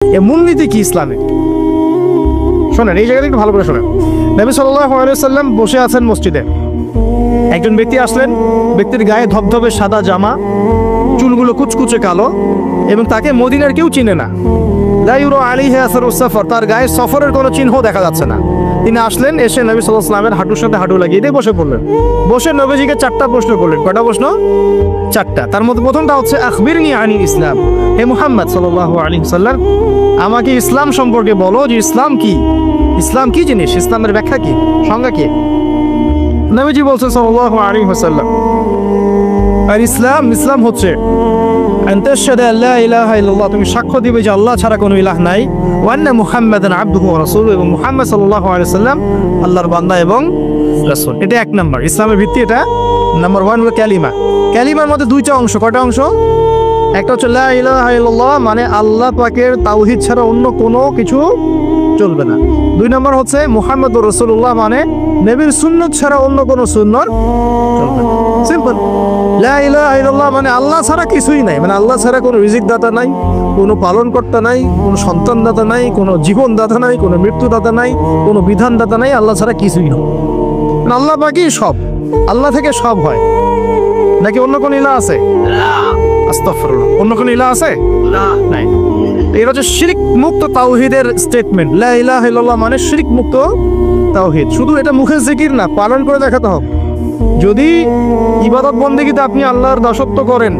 এ মূলনীতি কি ইসলামে? শোনেন, এই জায়গাটা একটু ভালো করে শোনেন। নবী সাল্লাল্লাহু আলাইহি ওয়াসাল্লাম বসে আছেন মসজিদে। একজন ব্যক্তি আসলেন, ব্যক্তির গায়ে ধবধবে সাদা জামা, চুলগুলো কুচকুচে কালো, এবং তাকে মদিনার কেউ চিনে না। লা ইউরা আলাইহি আসারুস সাফর, তার গায়ে সফরের কোনো চিহ্ন দেখা যাচ্ছে না। তিনি আসলেন, এসে নবী সাল্লাল্লাহু আলাইহি ওয়াসাল্লামের হাঁটুর সাথে হাঁটু লাগিয়ে দিয়ে বসে পড়লেন। বসে নবীজিকে 4টা প্রশ্ন করলেন। কয়টা প্রশ্ন? 4টা। তার মধ্যে প্রথমটা হচ্ছে আখবিরনি আনিল ইসলাম, হে মুহাম্মদ সাল্লাল্লাহু আলাইহি ওয়াসাল্লাম, আমাকে ইসলাম সম্পর্কে বলো যে ইসলাম কি, ইসলাম কি জিনিস, ইসলামের ব্যাখ্যা কি, সংজ্ঞা কি? নবীজি বলছেন সাল্লাল্লাহু আলাইহি ওয়াসাল্লাম, আর ইসলাম হচ্ছে আনতাশহাদু আল্লা ইলাহা ইল্লাল্লাহ, তুমি সাক্ষ্য দিবে যে আল্লাহ ছাড়া কোনো ইলাহ নাই, ওয়া আন্না মুহাম্মাদান আবদুহু ওয়া রাসূলুহু, এবং মুহাম্মদ সাল্লাল্লাহু আলাইহি ওয়াসাল্লাম আল্লাহর বান্দা এবং রাসূল। এটা 1 নাম্বার ইসলামের ভিত্তি। এটা নাম্বার 1 হলো কালিমা। কালিমার মধ্যে 2টা অংশ। কয়টা অংশ? একটা হচ্ছে লা ইলাহা ইল্লাল্লাহ, মানে আল্লাহ পাকের তাওহীদ ছাড়া অন্য কোনো কিছু চলবে না। 2 নাম্বার হচ্ছে মুহাম্মদুর রাসূলুল্লাহ, মানে নবীর সুন্নাত ছাড়া অন্য কোনো সুন্নাত চলবে না। সিম্পল। লা ইলাহা ইল্লাল্লাহ মানে আল্লাহ ছাড়া কিছুই নাই, মানে আল্লাহ ছাড়া কোনো রিজিক দাতা নাই, কোনো পালনকর্তা নাই, কোনো সন্তান দাতা নাই, কোনো জীবন দাতা নাই, কোনো মৃত্যু দাতা নাই, কোনো বিধান দাতা নাই, আল্লাহ ছাড়া কিছুই না। আল্লাহ পাকই সব, আল্লাহ থেকে সব হয়। নাকি অন্য কোন ইলাহ আছে? আস্তাগফিরুল্লাহ, অন্য কোন ইলাহ আছে? নাই। এটা হচ্ছে শিরক মুক্ত তাওহীদের স্টেটমেন্ট। লা ইলাহা ইল্লাল্লাহ মানে শিরক মুক্ত তাওহীদ। শুধু এটা মুখের জিকির না, পালন করে দেখাতে হবে। যদি ইবাদত বন্দেগীতে আপনি আল্লাহর দাসত্ব করেন,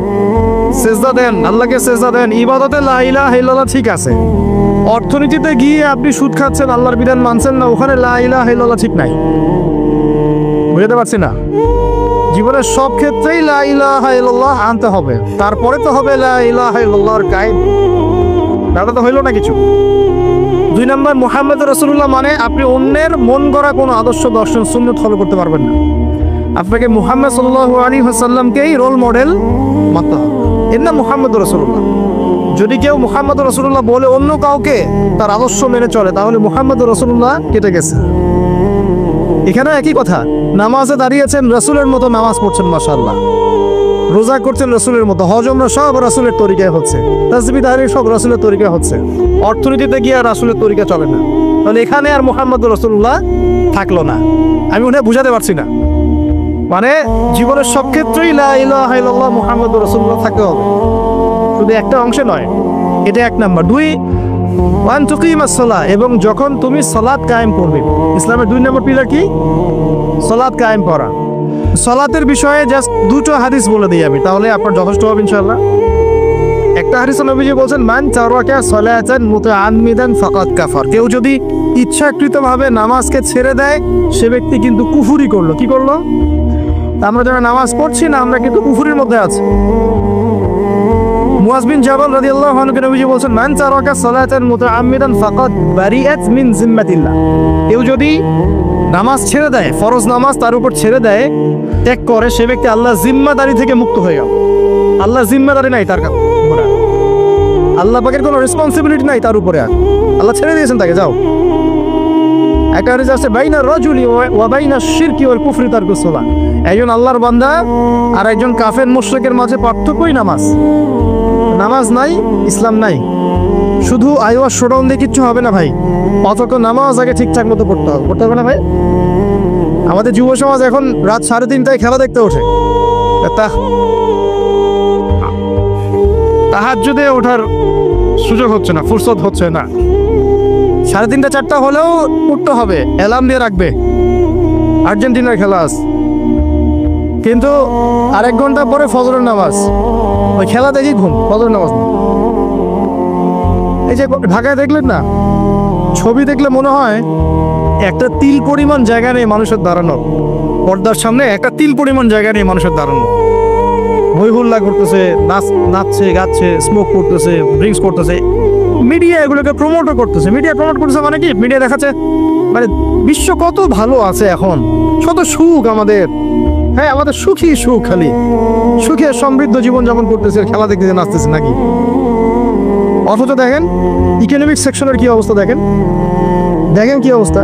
সেজদা দেন, আল্লাহকে সেজদা দেন, ইবাদতে লা ইলাহা ইল্লাল্লাহ ঠিক আছে। অর্থনীতিতে গিয়ে আপনি সুদ খাচ্ছেন, আল্লাহর বিধান মানছেন না, ওখানে লা ইলাহা ইল্লাল্লাহ ঠিক নাই। বুঝতে পারছি না? জীবনের সব ক্ষেত্রেই লা ইলাহা ইল্লাল্লাহ আনতে হবে, তারপরে তো হবে লা ইলাহা ইল্লাল্লাহর কায়েম। দাদা তো হইলো না কিছু। 2 নাম্বার মুহাম্মদ রাসূলুল্লাহ মানে আপনি অন্যের মন গড়া কোনো আদর্শ, দর্শন, সুন্নাত ফলো করতে পারবেন না। আপনাকে মুহাম্মদ সাল্লাল্লাহু আলাইহি ওয়াসাল্লামকেই রোল মডেল মানতে হবে। এর নাম মুহাম্মদ রাসূলুল্লাহ। যদি কেউ মুহাম্মদ রাসূলুল্লাহ বলে অন্য কাউকে তার আদর্শ মেনে চলে, তাহলে মুহাম্মদ রাসূলুল্লাহ কেটে গেছে। এখানে একই কথা, নামাজে দাঁড়িয়েছেন, রাসূলের মতো নামাজ পড়ছেন মাশাআল্লাহ, রোজা করছেন রাসূলের মতো, হজ উমরা সব রাসূলের তরিকায় হচ্ছে, তাসবিহ তাহলিল সব রাসূলের তরিকায় হচ্ছে, অর্থনীতিতে গিয়ে আর রাসূলের তরিকা চলে না, তাহলে এখানে আর মুহাম্মদ রাসূলুল্লাহ থাকলো না। আমি মনে হয় বুঝাতে পারছি না। মানে জীবনের সব ক্ষেত্রেই লা ইলাহা ইল্লাল্লাহ মুহাম্মদুর রাসূলুল্লাহ থাকতে হবে, শুধু একটা অংশে নয়। এটা 1 নাম্বার। 2 ওয়ান তুকিমাস সালাহ, এবং যখন তুমি সালাত কায়েম করবে। ইসলামের 2 নম্বর পিলার কি? সালাত কায়েম করা। সালাতের বিষয়ে জাস্ট 2টো হাদিস বলে দিই আমি, তাহলে আপনার যথেষ্ট হবে ইনশাআল্লাহ। একটা হাদিসে নবীজি বলেন, মান তারাকা সালাতান মুতাআম্মিদান ফাকাদ কাফার, কেউ যদি ইচ্ছাকৃতভাবে নামাজকে ছেড়ে দেয়, সে ব্যক্তি কিন্তু কুফরি করলো। কি করলো? আমরা যারা নামাজ পড়ছি না, আমরা কিন্তু কুফরির মধ্যে আছি। মুয়াজ বিন জাবাল রাদিয়াল্লাহু আনহু নবীজি বলেন, মান তারাকা সালাতান মুতাআম্মিদান ফাকাদ বারিআত মিন জিম্মাতিল্লাহ, কেউ যদি নামাজ ছেড়ে দেয়, ফরজ নামাজ তার উপর ছেড়ে দেয়, ত্যাগ করে, সে ব্যক্তি আল্লাহ জিম্মাদারি থেকে মুক্ত হয়ে গেল। আল্লাহ জিম্মাদারি নাই তার উপরে, আল্লাহ পাকের কোনো রেসপন্সিবিলিটি নাই তার উপরে, আর আল্লাহ ছেড়ে দিয়েছেন তাকে, যাও। একটা হাদিস আছে, বাইনা রাজুলি ওয়া বাইনা শিরকি ওয়াল কুফরি তারকুস সালাহ, একজন আল্লাহর বান্দা আর একজন কাফের মুশরিকের মাঝে পার্থক্যই নামাজ। নামাজ নাই, ইসলাম নাই। শুধু আইওয়া শোডাউন দিয়ে কিচ্ছু হবে না ভাই, অথচ নামাজ আগে ঠিকঠাক মতো পড়তে হবে। পড়তে হবে না ভাই? আমাদের যুব সমাজ এখন রাত 3:30টায় খেলা দেখতে ওঠে, তাহাজ্জুদে ওঠার সুযোগ হচ্ছে না, ফুরসত হচ্ছে না। 3:30 4টা হলেও উঠতে হবে, অ্যালার্ম দিয়ে রাখবে, আর্জেন্টিনার খেলা আছে, কিন্তু আরেক ঘন্টা পরে ফজরের নামাজ, ওই খেলা দেখি ঘুম, ফজরের নামাজ না। এই যে ঢাকায় দেখলেন না, ছবি দেখলে মনে হয় একটা তিল পরিমাণ জায়গা নেই মানুষের দাঁড়ানো, পর্দার সামনে একটা তিল পরিমাণ জায়গা নেই মানুষের দাঁড়ানো। হই হুল্লা করতেছে, নাচছে, গাচ্ছে, স্মোক করতেছে, ড্রিঙ্কস করতেছে, মিডিয়া এগুলোকে প্রমোটও করতেছে। মিডিয়া প্রমোট করতেছে মানে কি? মিডিয়া দেখাচ্ছে মানে বিশ্ব কত ভালো আছে এখন, কত সুখ আমাদের। হ্যাঁ, আমাদের সুখী সুখ, খালি সুখে সমৃদ্ধ জীবন যাপন করতেছে, খেলা দেখতেছে, নাচতেছে নাকি। অথচ দেখেন ইকোনমিক সেকশনের কি অবস্থা, দেখেন কি অবস্থা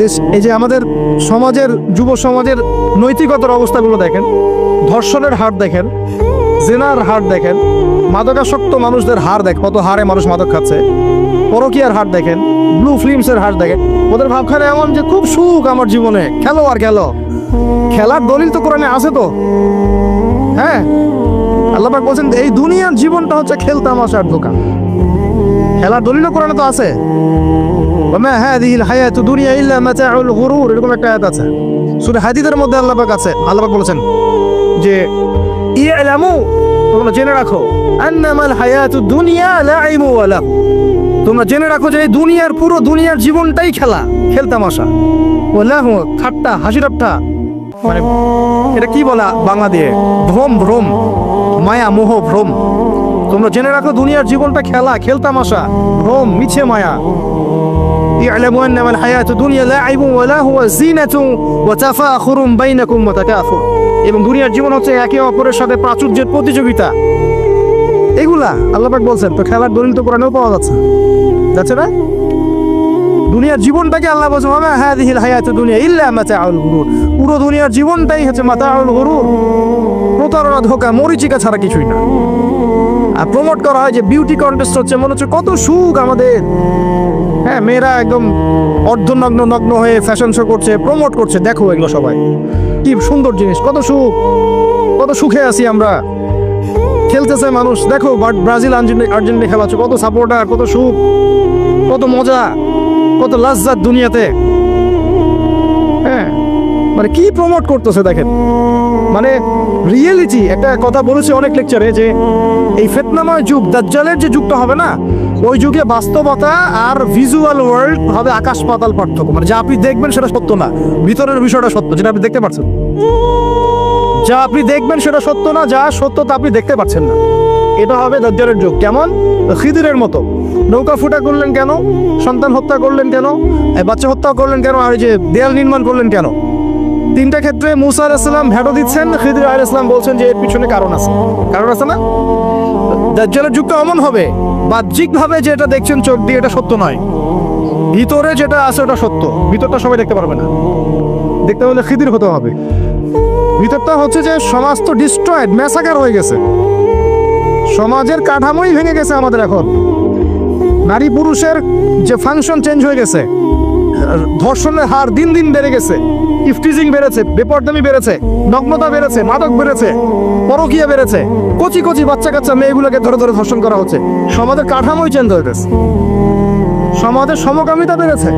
দেশ। এই যে আমাদের সমাজের, যুব সমাজের নৈতিকতার অবস্থাগুলো দেখেন, ধর্ষণের হার দেখেন, জেনার হার দেখেন, মাদকাসক্ত মানুষদের হার দেখ, কত হারে মানুষ মাদক খাচ্ছে, পরকীয়ার হার দেখেন, ব্লু ফিল্মসের হার দেখেন। ওদের ভাবখানে এমন যে খুব সুখ আমার জীবনে, খেলো আর খেলো। খেলার দলিল তো কোরআনে আছে তো। হ্যাঁ, আল্লাহ পাক বলছেন এই দুনিয়ার জীবনটা হচ্ছে খেলতামাশার দোকান। খেলার দলিলও কোরআনে তো আছে। ওমা হাযিহিল হায়াতু দুনিয়া ইল্লা মাতাউল গুরুর, এরকম একটা আয়াত আছে সূরা হাদীদের মধ্যে। আল্লাহ পাক আছে, আল্লাহ পাক বলেছেন যে ইলামু, তোমরা জেনে রাখো, আন্নামাল হায়াতুদ দুনিয়া লাইবু ওয়া লাহু, তোমরা জেনে রাখো যে এই দুনিয়ার পুরো দুনিয়ার জীবনটাই খেলা, খেলতামাশা। ওয়া লাহু, ঠাট্টা হাসিঠাট্টা, মানে এটা কি বলা বাংলা দিয়ে, ভ্রম, ভ্রম, মায়া মোহ ভ্রম। তোমরা জেনে রাখো দুনিয়ার জীবনটা খেলা, খেলতামাশা, ভ্রম, মিছে মায়া। ই'লামু আন্নামাল হায়াতুদ দুনিয়া লাইবু ওয়া লাহু ওয়া যিনাতুন ওয়া তাফাখুরুম বাইনাকুম ওয়া তাকাসুর, এবং দুনিয়ার জীবন হচ্ছে একে অপরের সাথে প্রাচুর্যের প্রতিযোগিতা। এগুলা আল্লাহ পাক বলছেন। তো খেলার দলিল তো কোরআনেও পাওয়া যাচ্ছে না? দুনিয়ার জীবনটাকে আল্লাহ বলছেন ওমা হাযিহিল হায়াতুদ দুনিয়া ইল্লা মাতাউল গুরুর, পুরো দুনিয়ার জীবনটাই হচ্ছে মাতাউল গুরুর, প্রতারণা, ধোঁকা, মরিচিকা ছাড়া কিছুই না। আর প্রমোট করা হয় যে বিউটি কন্টেস্ট হচ্ছে, মনে হচ্ছে কত সুখ আমাদের। হ্যাঁ, মেয়েরা একদম অর্ধনগ্ন নগ্ন হয়ে ফ্যাশন শো করছে, প্রমোট করছে, দেখো এগুলো সবাই কি সুন্দর জিনিস, কত সুখ, কত সুখে আছি আমরা। খেলতেছে মানুষ, দেখো ব্রাজিল আর্জেন্টিনা খেলা হচ্ছে, কত সাপোর্টার, কত সুখ, কত মজা, কত লাজ্জাত দুনিয়াতে। হ্যাঁ, মানে কি প্রমোট করতেছে দেখেন। মানে রিয়েলিটি, একটা কথা বলেছে অনেক লেকচারে যে এই ফিতনাময় যুগ, দাজ্জালের যে যুগটা হবে না, ওই যুগে বাস্তবতা আর ভিজুয়াল ওয়ার্ল্ড হবে আকাশ পাতাল পার্থক্য। মানে যা আপনি দেখবেন সেটা সত্য না, ভিতরের বিষয়টা সত্য, যেটা আপনি দেখতে পাচ্ছেন। যা আপনি দেখবেন সেটা সত্য না, যা সত্য তা আপনি দেখতে পাচ্ছেন না। এটা হবে দাজ্জালের যুগ। কেমন? খিদিরের মতো। নৌকা ফুটা করলেন কেন? সন্তান হত্যা করলেন কেন? বাচ্চা হত্যা করলেন কেন? আর যে দেয়াল নির্মাণ করলেন কেন? তিনটা ক্ষেত্রে মুসা আলাইহিস সালাম ভেটো দিচ্ছেন, খিদির আলাইহিস সালাম বলছেন যে এর পিছনে কারণ আছে। কারণ আছে না? দাজ্জালের যুগটা এমন হবে, বাহ্যিকভাবে যেটা দেখছেন চোখ দিয়ে এটা সত্য নয়, ভিতরে যেটা আছে ওটা সত্য। ভিতরটা সবাই দেখতে পারবে না, দেখতে হলে খিদির হতে হবে। ভিতরটা হচ্ছে যে সমাজ তো ডিস্ট্রয়েড, ম্যাসাকার হয়ে গেছে, সমাজের কাঠামোই ভেঙে গেছে আমাদের। এখন নারী পুরুষের যে ফাংশন চেঞ্জ হয়ে গেছে, ধর্ষণের হার দিন দিন বেড়ে গেছে, ইফটিজিং বেড়েছে, বেপরদামি বেড়েছে, নগ্নতা বেড়েছে, মাদক বেড়েছে, পরকীয়া বেড়েছে, কচি কচি বাচ্চা কাচ্চা মেয়েগুলোকে ধরে ধরে ধর্ষণ করা হচ্ছে। সমাজের কাঠামোই চেঞ্জ হয়ে গেছে, সমাজের সমকামিতা বেড়েছে,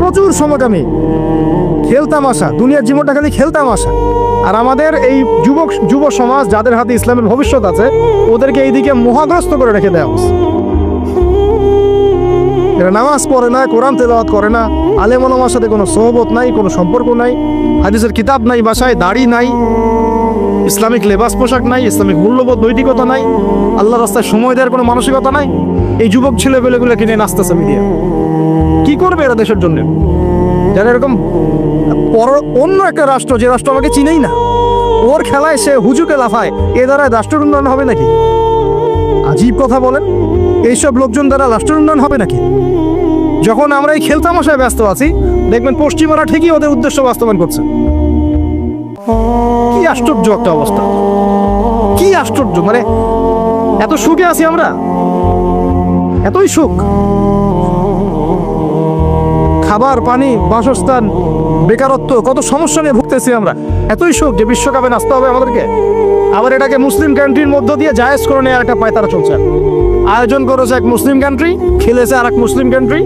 প্রচুর সমকামী, খেলতামাশা, দুনিয়ার জীবনটা খালি খেলতামাশা। আর আমাদের এই যুব সমাজ, যাদের হাতে ইসলামের ভবিষ্যৎ আছে, ওদেরকে এইদিকে মোহাগ্রস্ত করে রেখে দেওয়া হচ্ছে। এরা নামাজ পড়ে না, কোরআন তেলাওয়াত করে না, আলেম ওলামার সাথে কোনো সোহবত নাই, কোনো সম্পর্ক নাই, হাদিসের কিতাব নাই বাসায়, দাড়ি নাই, ইসলামিক লেবাস পোশাক নাই, ইসলামিক মূল্যবোধ নৈতিকতা নাই, আল্লাহ রাস্তায় সময় দেওয়ার কোনো মানসিকতা নাই। এই যুবক ছেলেপেলেগুলো কিনে নাচতেছে মিডিয়া। কি করবে এরা দেশের জন্য? যারা এরকম অন্য একটা রাষ্ট্র, যে রাষ্ট্র আমাকে চিনেই না, ওর খেলায় সে হুজুকে লাফায়, এ দ্বারা রাষ্ট্রের উন্নয়ন হবে নাকি? আজীব কথা বলেন, এইসব লোকজন দ্বারা রাষ্ট্রের উন্নয়ন হবে নাকি? যখন আমরা এই খেলতামাশায় ব্যস্ত আছি, দেখবেন পশ্চিমারা ঠিকই ওদের উদ্দেশ্য বাস্তবায়ন করছে। কি আশ্চর্য একটা অবস্থা, কি আশ্চর্য! মানে এত সুখে আছি আমরা, এতই সুখ, খাবার, পানি, বাসস্থান, বেকারত্ব, কত সমস্যা নিয়ে ভুগতেছি আমরা, এতই সুখ যে বিশ্বকাপে নাচতে হবে আমাদেরকে। আবার এটাকে মুসলিম কান্ট্রির মধ্য দিয়ে জায়েজ করে নেওয়ার একটা পায়তারা চলছে। আয়োজন করেছে এক মুসলিম কান্ট্রি, খেলেছে আর এক মুসলিম কান্ট্রি।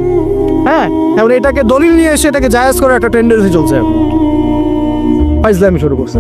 হ্যাঁ, এখন এটাকে দলিল নিয়ে এসে এটাকে জায়েজ করে একটা টেন্ডেন্সি চলছে, ফাইজলামি শুরু করছে।